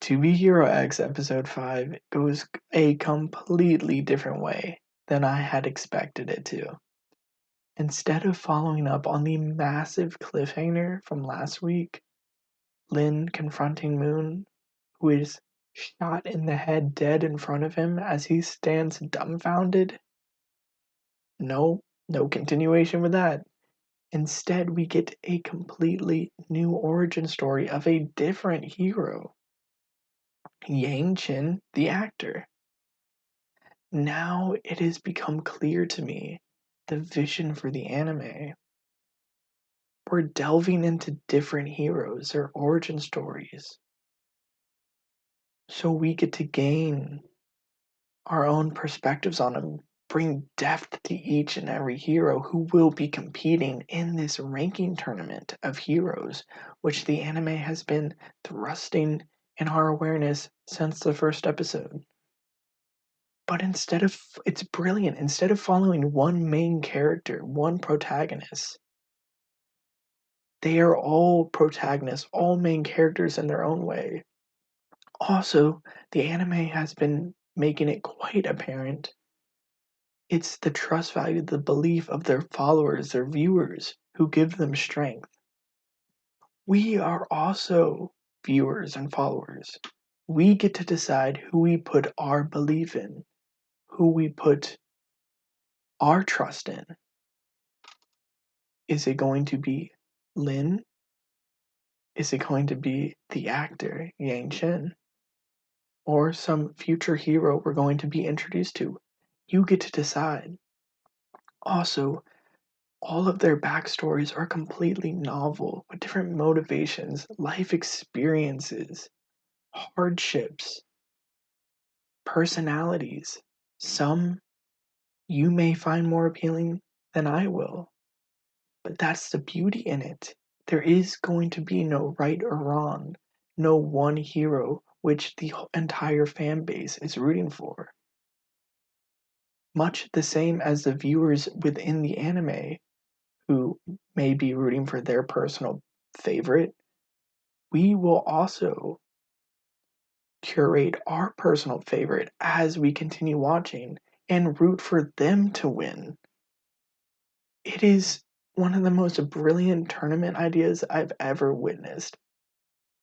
To Be Hero X Episode 5 goes a completely different way than I had expected it to. Instead of following up on the massive cliffhanger from last week, Lin confronting Moon, who is shot in the head dead in front of him as he stands dumbfounded. No continuation with that. Instead, we get a completely new origin story of a different hero, Yang Chen, the actor. Now it has become clear to me the vision for the anime. We're delving into different heroes, their origin stories. So we get to gain our own perspectives on them, bring depth to each and every hero who will be competing in this ranking tournament of heroes, which the anime has been thrusting in our awareness since the first episode. But it's brilliant. Instead of following one main character, one protagonist, they are all protagonists, all main characters in their own way. Also, the anime has been making it quite apparent. It's the trust value, the belief of their followers, their viewers, who give them strength. We are also viewers and followers. We get to decide who we put our belief in, who we put our trust in. Is it going to be Lin? Is it going to be the actor, Yang Chen? Or some future hero we're going to be introduced to? You get to decide. Also, all of their backstories are completely novel, with different motivations, life experiences, hardships, personalities. Some you may find more appealing than I will, but that's the beauty in it. There is going to be no right or wrong, no one hero which the entire fan base is rooting for. Much the same as the viewers within the anime who may be rooting for their personal favorite, we will also curate our personal favorite as we continue watching and root for them to win. It is one of the most brilliant tournament ideas I've ever witnessed.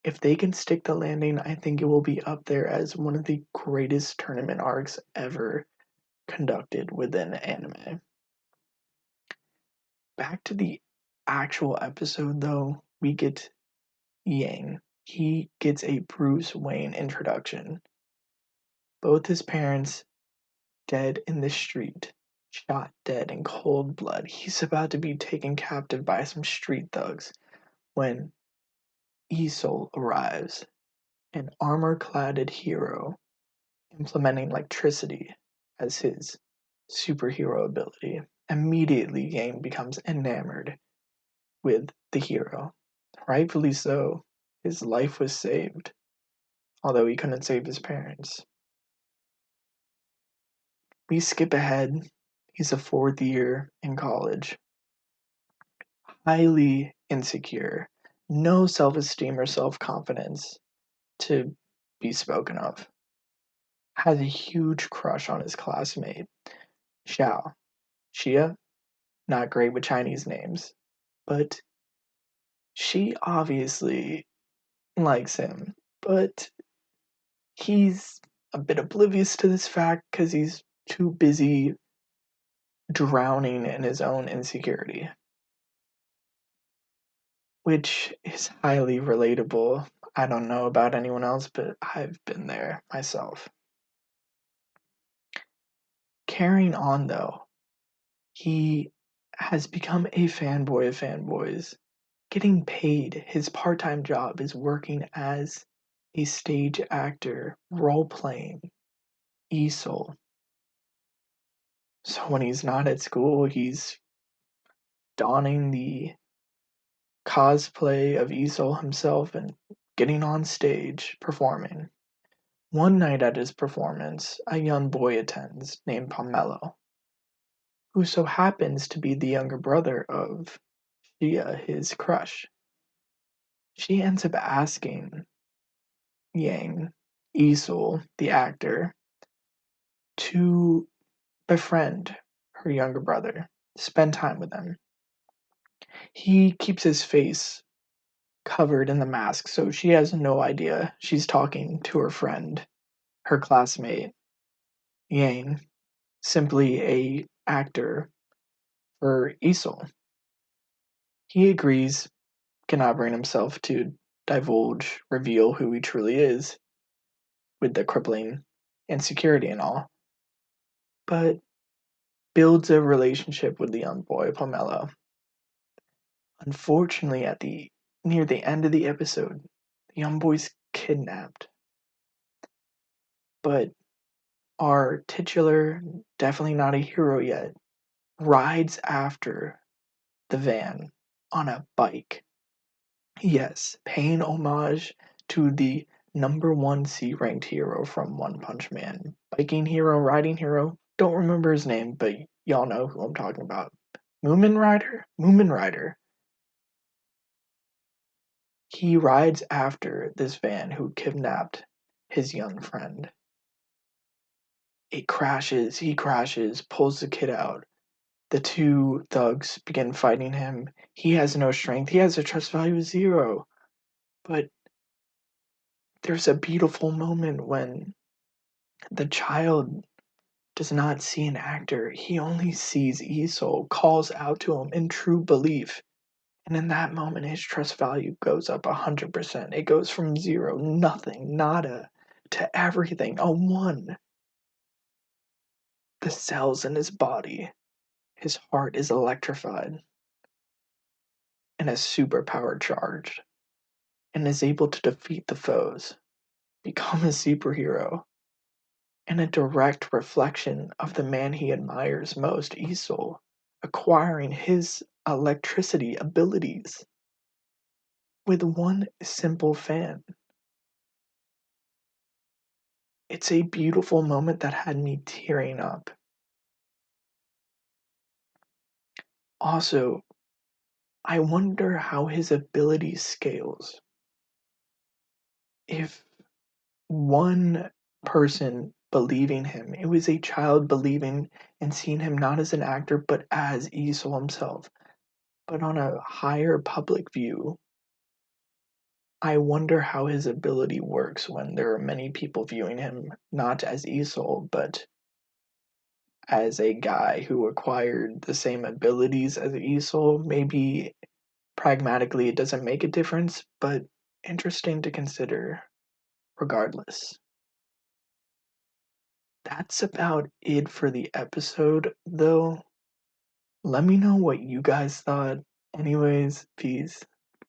If they can stick the landing, I think it will be up there as one of the greatest tournament arcs ever conducted within anime. Back to the actual episode, though, we get Yang. He gets a Bruce Wayne introduction. Both his parents dead in the street, shot dead in cold blood. He's about to be taken captive by some street thugs when Isol arrives, an armor-cladded hero implementing electricity as his superhero ability. Immediately, Yang becomes enamored with the hero. Rightfully so, his life was saved, although he couldn't save his parents. We skip ahead. He's a fourth year in college, highly insecure, no self esteem or self confidence to be spoken of. Has a huge crush on his classmate, Xiao. Xia, not great with Chinese names, but she obviously likes him. But he's a bit oblivious to this fact because he's too busy drowning in his own insecurity, which is highly relatable. I don't know about anyone else, but I've been there myself. Carrying on, though, he has become a fanboy of fanboys, getting paid. His part time job is working as a stage actor, role playing Isol. So when he's not at school, he's donning the cosplay of Isol himself and getting on stage performing. One night at his performance, a young boy attends named Pomelo, who so happens to be the younger brother of Shia, his crush. She ends up asking Yang, Isol, the actor, to befriend her younger brother, spend time with him. He keeps his face covered in the mask, so she has no idea she's talking to her friend, her classmate, Yang, simply a actor for Isol. He agrees, cannot bring himself to reveal who he truly is, with the crippling insecurity and all, but builds a relationship with the young boy, Pomelo. Unfortunately, at the near the end of the episode, the young boy's kidnapped. But our titular, definitely not a hero yet, rides after the van on a bike. Yes, paying homage to the number one C ranked hero from One Punch Man. Biking hero, riding hero, don't remember his name, but y'all know who I'm talking about. Moomin Rider? Moomin Rider. He rides after this van who kidnapped his young friend. He crashes, pulls the kid out. The two thugs begin fighting him. He has no strength. He has a trust value of 0. But there's a beautiful moment when the child does not see an actor. He only sees Isol, calls out to him in true belief. And in that moment, his trust value goes up 100%. It goes from 0, nothing, nada, to everything, a 1. The cells in his body, his heart is electrified and is superpower charged and is able to defeat the foes, become a superhero, and a direct reflection of the man he admires most, Isol, acquiring his electricity abilities with one simple fan. It's a beautiful moment that had me tearing up. Also, I wonder how his ability scales. If one person believing him, it was a child believing and seeing him not as an actor but as Isol himself. But on a higher public view, I wonder how his ability works when there are many people viewing him not as Isol but as a guy who acquired the same abilities as Isol. Maybe pragmatically it doesn't make a difference, but interesting to consider regardless. That's about it for the episode, though. Let me know what you guys thought. Anyways, peace.